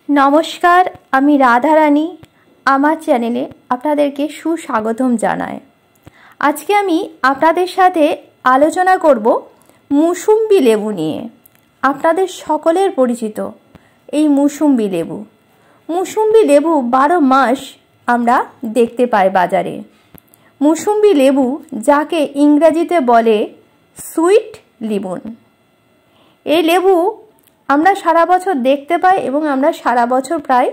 नमस्कार, आमी राधारानी आमार चैनेले आपनादेरके सुस्वागतम जानाई। आज के आमी आपनादेर साथे आलोचना करब मौसुम्बी लेबू निये। आपनादेर सकलेर परिचित एई मौसुम्बी लेबू। मौसुम्बी लेबू 12 मास आमरा देखते पाई बाजारे। मौसुम्बी लेबू जाके इंग्रेजीते बोले सुइट लिमन। এই লেবু আমরা সারা বছর দেখতে পাই এবং আমরা সারা বছর প্রায়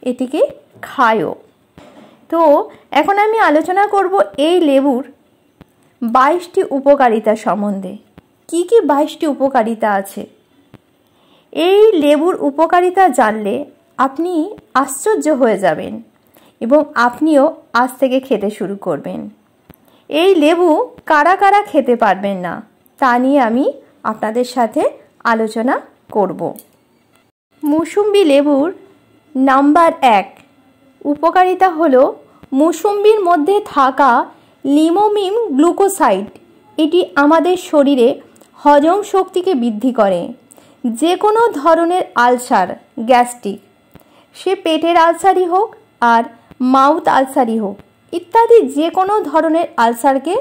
এটিকে খাইও। তো এখন আমি আলোচনা করব এই লেবুর 22টি উপকারিতা সম্বন্ধে। কি কি 22টি উপকারিতা আছে? এই লেবুর উপকারিতা জানলে আপনি আশ্চর্য হয়ে যাবেন এবং আপনিও আজ থেকে খেতে শুরু করবেন। এই লেবু কারা কারা খেতে পারবেন না তা নিয়ে আমি আপনাদের সাথে আলোচনা করব। মৌসুম্বি লেবুর নাম্বার 1 উপকারিতা হলো মৌসুম্বির মধ্যে থাকা লিমোমিম গ্লুকোসাইড এটি আমাদের শরীরে হজম শক্তিকে বৃদ্ধি করে। যে কোনো ধরনের আলসার, গ্যাস্ট্রিক, সে পেটের আলসারই হোক আর মাউথ আলসারই হোক ইত্যাদি যে কোনো ধরনের আলসারকে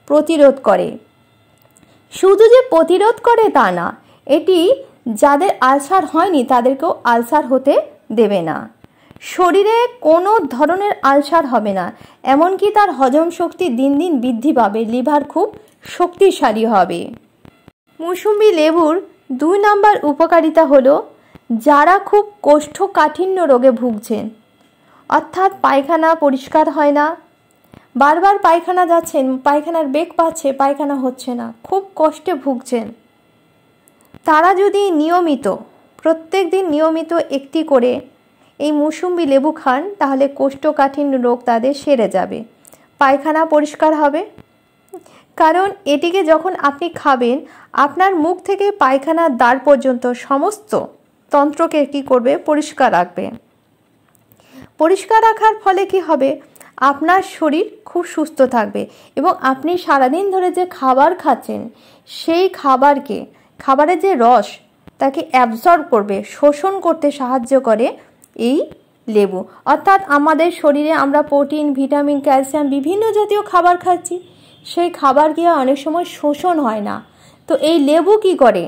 প্রতিরোধ করে। শুধু যে প্রতিরোধ করে তা না, এটি যাদের আলসার হয়নি তাদেরকেও আলসার হতে দেবে না। শরীরে কোনো ধরনের আলসার হবে না, এমনকি তার হজম শক্তি দিন দিন বৃদ্ধি পাবে, লিভার খুব শক্তিশালী হবে। মৌসুম্বি লেবুর 2 নম্বর উপকারিতা হলো যারা খুব কোষ্ঠকাঠিন্য রোগে ভুগছেন, অর্থাৎ পায়খানা পরিষ্কার হয় না, বারবার পায়খানা যাচ্ছেন, পায়খানার বেগ পাচ্ছে, পায়খানা হচ্ছে না, খুব কষ্টে ভুগছেন, তারা যদি প্রত্যেক দিন নিয়মিত একটি করে এই মৌসুম্বি লেবু খান তাহলে কোষ্ঠকাঠিন্য রোগ তাদের সেরে যাবে, পায়খানা পরিষ্কার হবে। কারণ এটিকে যখন আপনি খাবেন আপনার মুখ থেকে পায়খানার দ্বার পর্যন্ত সমস্ত তন্ত্রকে কী করবে? পরিষ্কার রাখবে। পরিষ্কার রাখার ফলে কি হবে? আপনার শরীর খুব সুস্থ থাকবে এবং আপনি সারাদিন ধরে যে খাবার খাচ্ছেন সেই খাবারের যে রস তাকে অ্যাবজর্ব করবে, শোষণ করতে সাহায্য করে এই লেবু। অর্থাৎ আমাদের শরীরে আমরা প্রোটিন, ভিটামিন, ক্যালসিয়াম বিভিন্ন জাতীয় খাবার খাচ্ছি, সেই খাবার গিয়ে অনেক সময় শোষণ হয় না। তো এই লেবু কি করে?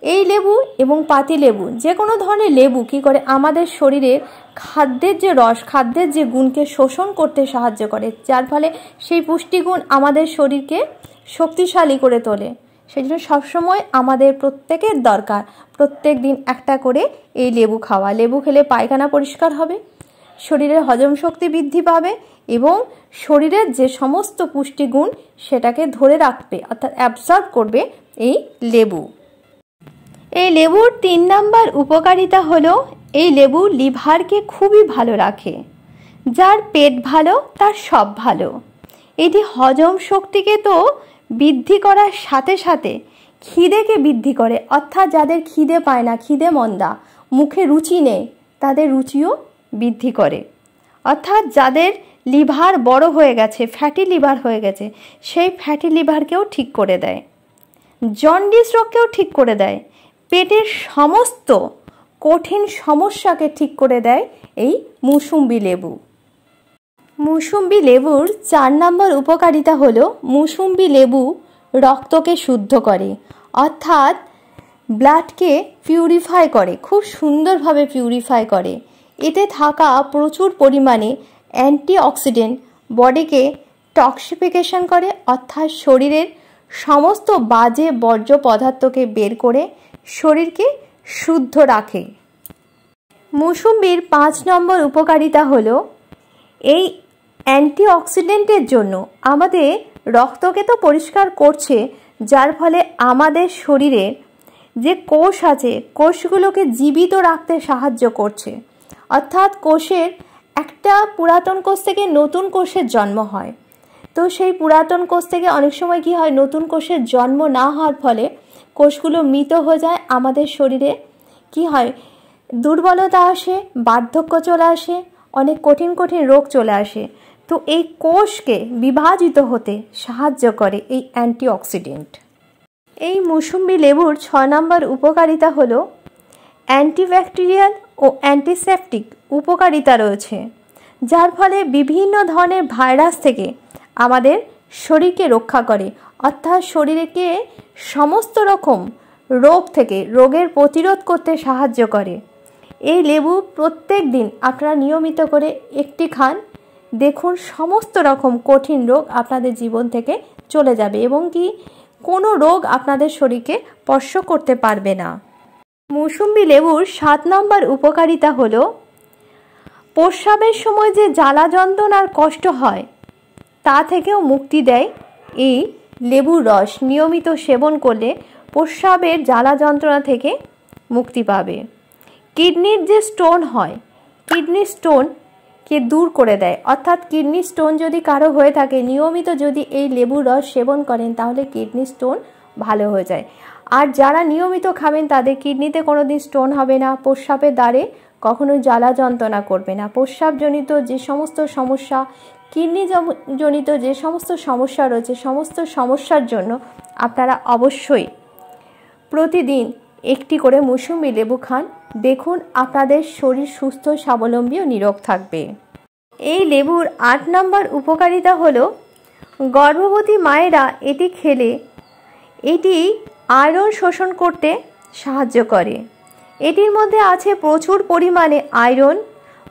এই লেবু এবং পাতি লেবু যে কোনো ধরনের লেবু কি করে? আমাদের শরীরের খাদ্যের যে রস, খাদ্যের যে গুণকে শোষণ করতে সাহায্য করে, যার ফলে সেই পুষ্টিগুণ আমাদের শরীরকে শক্তিশালী করে তোলে। সেই জন্য সবসময় আমাদের প্রত্যেকের দরকার প্রত্যেক দিন একটা করে এই লেবু খাওয়া। লেবু খেলে পায়খানা পরিষ্কার হবে, শরীরের হজম শক্তি বৃদ্ধি পাবে এবং শরীরের যে সমস্ত পুষ্টিগুণ সেটাকে ধরে রাখবে, অর্থাৎ অ্যাবজর্ব করবে এই লেবু। এই লেবুর 3 নম্বর উপকারিতা হলো এই লেবু লিভারকে খুবই ভালো রাখে। যার পেট ভালো তার সব ভালো। এটি হজম শক্তিকে তো বৃদ্ধি করার সাথে সাথে খিদেকে বৃদ্ধি করে, অর্থাৎ যাদের খিদে পায় না, খিদে মন্দা, মুখে রুচি নেই, তাদের রুচিও বৃদ্ধি করে। অর্থাৎ যাদের লিভার বড় হয়ে গেছে, ফ্যাটি লিভার হয়ে গেছে, সেই ফ্যাটি লিভারকেও ঠিক করে দেয়। জন্ডিস রোগকেও ঠিক করে দেয়। পেটের সমস্ত কঠিন সমস্যাকে ঠিক করে দেয় এই মৌসুম্বি লেবু। মৌসুম্বি লেবুর 4 নম্বর উপকারিতা হলো মৌসুম্বি লেবু রক্তকে শুদ্ধ করে, অর্থাৎ ব্লাডকে পিউরিফাই করে, খুব সুন্দরভাবে পিউরিফাই করে। এতে থাকা প্রচুর পরিমাণে অ্যান্টিঅক্সিডেন্ট বডিকে টক্সিফিকেশন করে, অর্থাৎ শরীরের সমস্ত বাজে বর্জ্য পদার্থকে বের করে শরীরকে শুদ্ধ রাখে। মৌসুম্বির 5 নম্বর উপকারিতা হলো এই অ্যান্টিঅক্সিডেন্টের জন্য আমাদের রক্তকে তো পরিষ্কার করছে, যার ফলে আমাদের শরীরে যে কোষ আছে কোষগুলোকে জীবিত রাখতে সাহায্য করছে। অর্থাৎ কোষের একটা পুরাতন কোষ থেকে নতুন কোষের জন্ম হয়। তো সেই পুরাতন কোষ থেকে অনেক সময় কি হয়? নতুন কোষের জন্ম না হওয়ার ফলে কোষগুলো মৃত হয়ে যায়। আমাদের শরীরে কি হয়? দুর্বলতা আসে, বার্ধক্য চলে আসে, অনেক কঠিন কঠিন রোগ চলে আসে। তো এই কোষকে বিভাজিত হতে সাহায্য করে এই অ্যান্টিঅক্সিডেন্ট। এই মৌসুম্বি লেবুর 6 নম্বর উপকারিতা হলো অ্যান্টিব্যাকটেরিয়াল ও অ্যান্টিসেপটিক উপকারিতা রয়েছে, যার ফলে বিভিন্ন ধরনের ভাইরাস থেকে আমাদের শরীরকে রক্ষা করে, অর্থাৎ শরীরকে সমস্ত রকম রোগ থেকে রোগের প্রতিরোধ করতে সাহায্য করে। এই লেবু প্রত্যেক দিন আপনারা নিয়মিত করে একটি খান, দেখুন সমস্ত রকম কঠিন রোগ আপনাদের জীবন থেকে চলে যাবে এবং কি কোনো রোগ আপনাদের শরীরকে স্পর্শ করতে পারবে না। মৌসুম্বি লেবুর 7 নম্বর উপকারিতা হলো প্রস্রাবের সময় যে জ্বালা যন্ত্রণার কষ্ট হয় তা থেকেও মুক্তি দেয় এই লেবুর রস। নিয়মিত সেবন করলে প্রস্রাবের জ্বালা যন্ত্রণা থেকে মুক্তি পাবে। কিডনির যে স্টোন হয়, কিডনি স্টোনকে দূর করে দেয়, অর্থাৎ কিডনি স্টোন যদি কারো হয়ে থাকে নিয়মিত যদি এই লেবুর রস সেবন করেন তাহলে কিডনি স্টোন ভালো হয়ে যায়। আর যারা নিয়মিত খাবেন তাদের কিডনিতে কোনো দিন স্টোন হবে না, প্রস্রাবের দ্বারে কখনো জ্বালা যন্ত্রণা করবে না। প্রস্রাবজনিত যে সমস্ত সমস্যা, কিডনি জনিত যে সমস্ত সমস্যা রয়েছে সমস্ত সমস্যার জন্য আপনারা অবশ্যই প্রতিদিন একটি করে মৌসুমী লেবু খান, দেখুন আপনাদের শরীর সুস্থ, স্বাবলম্বী ও নিরোগ থাকবে। এই লেবুর 8 নম্বর উপকারিতা হলো গর্ভবতী মায়েরা এটি খেলে এটি আয়রন শোষণ করতে সাহায্য করে। এটির মধ্যে আছে প্রচুর পরিমাণে আয়রন,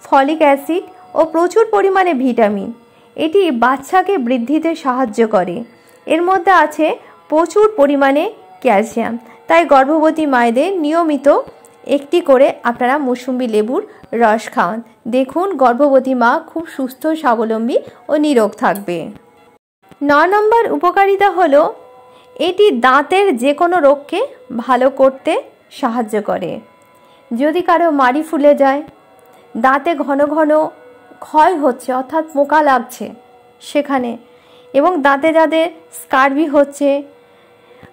ফলিক অ্যাসিড ও প্রচুর পরিমাণে ভিটামিন। এটি বাচ্চাকে বৃদ্ধিতে সাহায্য করে। এর মধ্যে আছে প্রচুর পরিমাণে ক্যালসিয়াম। তাই গর্ভবতী মায়েদের নিয়মিত একটি করে আপনারা মৌসুম্বি লেবুর রস খাওয়ান, দেখুন গর্ভবতী মা খুব সুস্থ, স্বাবলম্বী ও নিরোগ থাকবে। 9 নম্বর উপকারিতা হলো এটি দাঁতের যে কোনো রোগকে ভালো করতে সাহায্য করে। যদি কারো মাড়ি ফুলে যায়, দাঁতে ঘন ঘন ক্ষয় হচ্ছে অর্থাৎ পোকা লাগছে সেখানে, এবং দাঁতে যাদের স্কারবি হচ্ছে,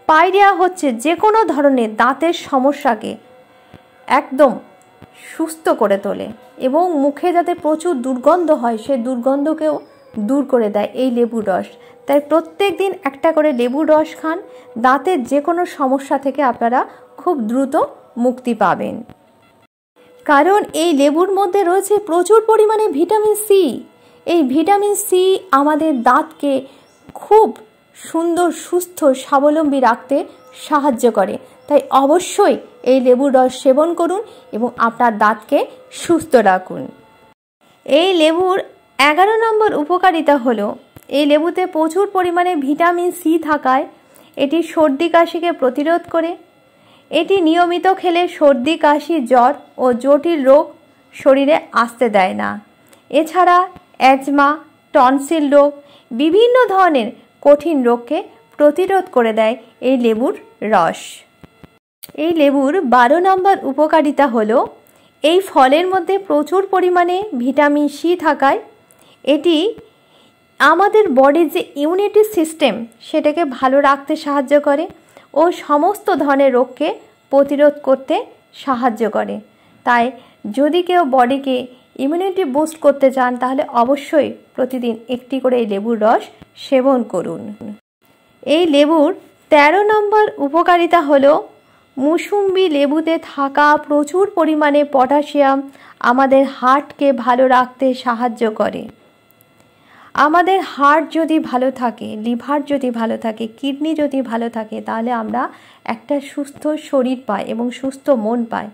পায়রিয়া হচ্ছে, যে কোনো ধরনের দাঁতের সমস্যাকে একদম সুস্থ করে তোলে এবং মুখে যাতে প্রচুর দুর্গন্ধ হয় সেই দুর্গন্ধকেও দূর করে দেয় এই লেবুর রস। তাই প্রত্যেক দিন একটা করে লেবুর রস খান, দাঁতের যে কোনো সমস্যা থেকে আপনারা খুব দ্রুত মুক্তি পাবেন। কারণ এই লেবুর মধ্যে রয়েছে প্রচুর পরিমাণে ভিটামিন সি। এই ভিটামিন সি আমাদের দাঁতকে খুব সুন্দর, সুস্থ, স্বাবলম্বী রাখতে সাহায্য করে। তাই অবশ্যই এই লেবুর রস সেবন করুন এবং আপনার দাঁতকে সুস্থ রাখুন। এই লেবুর 11 নম্বর উপকারিতা হলো এই লেবুতে প্রচুর পরিমাণে ভিটামিন সি থাকায় এটি সর্দি কাশিকে প্রতিরোধ করে। এটি নিয়মিত খেলে সর্দি, কাশি, জ্বর ও জটিল রোগ শরীরে আসতে দেয় না। এছাড়া অ্যাজমা, টনসিল রোগ, বিভিন্ন ধরনের কঠিন রোগকে প্রতিরোধ করে দেয় এই লেবুর রস। এই লেবুর 12 নম্বর উপকারিতা হলো এই ফলের মধ্যে প্রচুর পরিমাণে ভিটামিন সি থাকায় এটি আমাদের বডির যে ইমিউনিটি সিস্টেম সেটাকে ভালো রাখতে সাহায্য করে ও সমস্ত ধরনের রোগকে প্রতিরোধ করতে সাহায্য করে। তাই যদি কেউ বডিকে ইমিউনিটি বুস্ট করতে চান তাহলে অবশ্যই প্রতিদিন একটি করে এই লেবুর রস সেবন করুন। এই লেবুর 13 নম্বর উপকারিতা হলো মৌসুম্বি লেবুতে থাকা প্রচুর পরিমাণে পটাশিয়াম আমাদের হার্টকে ভালো রাখতে সাহায্য করে। আমাদের হার্ট যদি ভালো থাকে, লিভার যদি ভালো থাকে, কিডনি যদি ভালো থাকে তাহলে আমরা একটা সুস্থ শরীর পাই এবং সুস্থ মন পাই।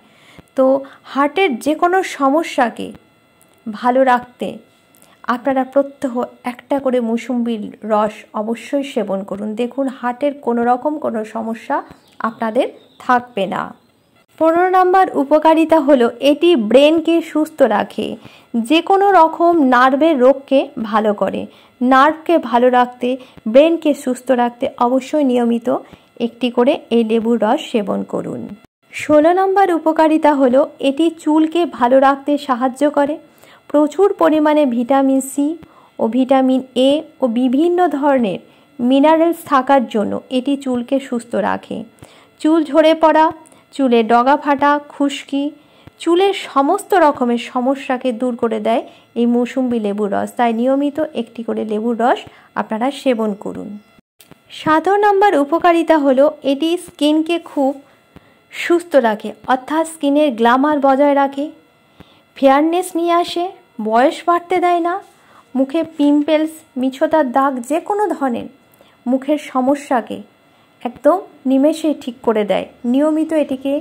তো হার্টের যে কোনো সমস্যাকে ভালো রাখতে আপনারা প্রত্যহ একটা করে মৌসুম্বির রস অবশ্যই সেবন করুন, দেখুন হার্টের কোনো রকম কোনো সমস্যা আপনাদের থাকবে না। 15 নম্বর উপকারিতা হলো এটি ব্রেনকে সুস্থ রাখে, যে কোনো রকম নার্ভের রোগকে ভালো করে। নার্ভকে ভালো রাখতে, ব্রেনকে সুস্থ রাখতে অবশ্যই নিয়মিত একটি করে এই লেবুর রস সেবন করুন। 16 নম্বর উপকারিতা হলো এটি চুলকে ভালো রাখতে সাহায্য করে। প্রচুর পরিমাণে ভিটামিন সি ও ভিটামিন এ ও বিভিন্ন ধরনের মিনারেলস থাকার জন্য এটি চুলকে সুস্থ রাখে। চুল ঝরে পড়া, চুলের ডগা ফাটা, খুশকি, চুলের সমস্ত রকমের সমস্যাকে দূর করে দেয় এই মৌসুম্বি লেবুর রস। তাই নিয়মিত একটি করে লেবুর রস আপনারা সেবন করুন। 17 নম্বর উপকারিতা হলো এটি স্কিনকে খুব সুস্থ রাখে, অর্থাৎ স্কিনের গ্ল্যামার বজায় রাখে। ফেয়ারনেস নিয়ে আসে, বয়স বাড়তে দেয় না, মুখে পিম্পলস, মিছতার দাগ, যে কোনো ধরনের মুখের সমস্যাকে একদম নিমেষে ঠিক করে দেয়। নিয়মিত এটিকে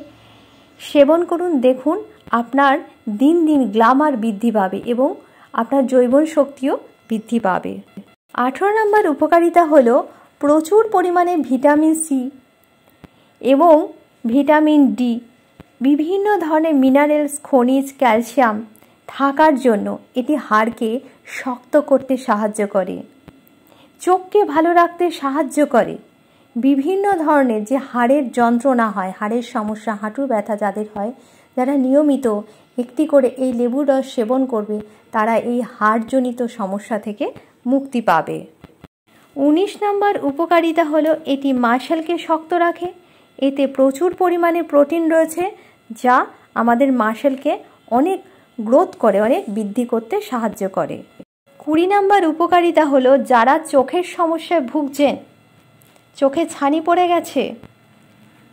সেবন করুন, দেখুন আপনার দিন দিন গ্ল্যামার বৃদ্ধি পাবে এবং আপনার যৌবন শক্তিও বৃদ্ধি পাবে। 18 নম্বর উপকারিতা হলো প্রচুর পরিমাণে ভিটামিন সি এবং ভিটামিন ডি, বিভিন্ন ধরনের মিনারেলস, খনিজ, ক্যালসিয়াম থাকার জন্য এটি হাড়কে শক্ত করতে সাহায্য করে, চোখকে ভালো রাখতে সাহায্য করে। বিভিন্ন ধরনের যে হাড়ের যন্ত্রণা হয়, হাড়ের সমস্যা, হাঁটু ব্যথা যাদের হয়, যারা নিয়মিত একটি করে এই লেবুর রস সেবন করবে তারা এই হাড়জনিত সমস্যা থেকে মুক্তি পাবে। 19 নম্বর উপকারিতা হলো এটি মাসেলকে শক্ত রাখে। এতে প্রচুর পরিমাণে প্রোটিন রয়েছে যা আমাদের মাসেলকে অনেক গ্রোথ করে, অনেক বৃদ্ধি করতে সাহায্য করে। 20 নম্বর উপকারিতা হলো যারা চোখের সমস্যায় ভুগছেন, চোখে ছানি পড়ে গেছে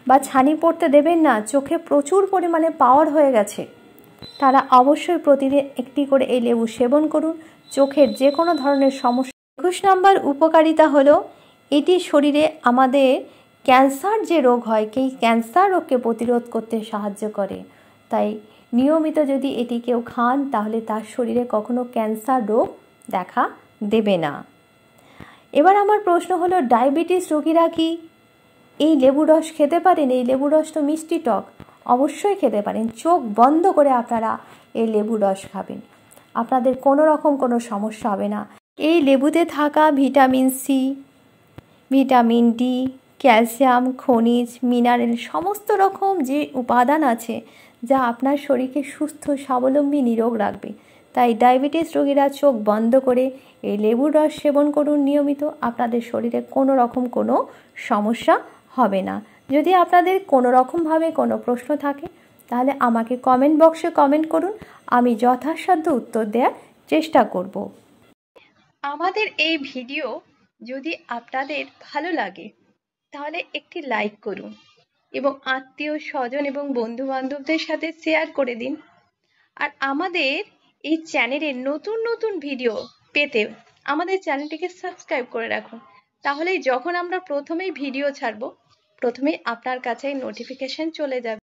বা ছানি পড়তে দেবেন না, চোখে প্রচুর পরিমাণে পাওয়ার হয়ে গেছে, তারা অবশ্যই প্রতিদিন একটি করে এই লেবু সেবন করুন, চোখের যে কোনো ধরনের সমস্যা। 21 নম্বর উপকারিতা হলো এটি শরীরে আমাদের ক্যান্সার যে রোগ হয়, সেই ক্যান্সার রোগকে প্রতিরোধ করতে সাহায্য করে। তাই নিয়মিত যদি এটি কেউ খান তাহলে তার শরীরে কখনো ক্যান্সার রোগ দেখা দেবে না। এবার আমার প্রশ্ন হলো, ডায়াবেটিস রোগীরা কি এই লেবু রস খেতে পারেন? এই লেবু রস তো মিষ্টি টক, অবশ্যই খেতে পারেন। চোখ বন্ধ করে আপনারা এই লেবু রস খাবেন, আপনাদের কোনো রকম কোনো সমস্যা হবে না। এই লেবুতে থাকা vitamin C, vitamin D, calcium, খনিজ, মিনারেল, সমস্ত রকম যে উপাদান আছে যা আপনার শরীরকে সুস্থ, স্বাবলম্বী, নিরোগ রাখবে। তাই ডায়াবেটিস রোগীরা চোখ বন্ধ করে এই লেবুর রস সেবন করুন নিয়মিত, আপনাদের শরীরে কোনো রকম কোনো সমস্যা হবে না। যদি আপনাদের কোনো রকমভাবে কোনো প্রশ্ন থাকে তাহলে আমাকে কমেন্ট বক্সে কমেন্ট করুন, আমি যথাসাধ্য উত্তর দেওয়ার চেষ্টা করব। আমাদের এই ভিডিও যদি আপনাদের ভালো লাগে তাহলে একটি লাইক করুন এবং আত্মীয় স্বজন এবং বন্ধু বান্ধবদের সাথে শেয়ার করে দিন। আর আমাদের এই চ্যানেলের নতুন নতুন ভিডিও পেতে আমাদের চ্যানেলটিকে সাবস্ক্রাইব করে রাখুন, তাহলেই যখন আমরা প্রথমেই ভিডিও ছাড়ব প্রথমেই আপনার কাছে নোটিফিকেশন চলে যাবে।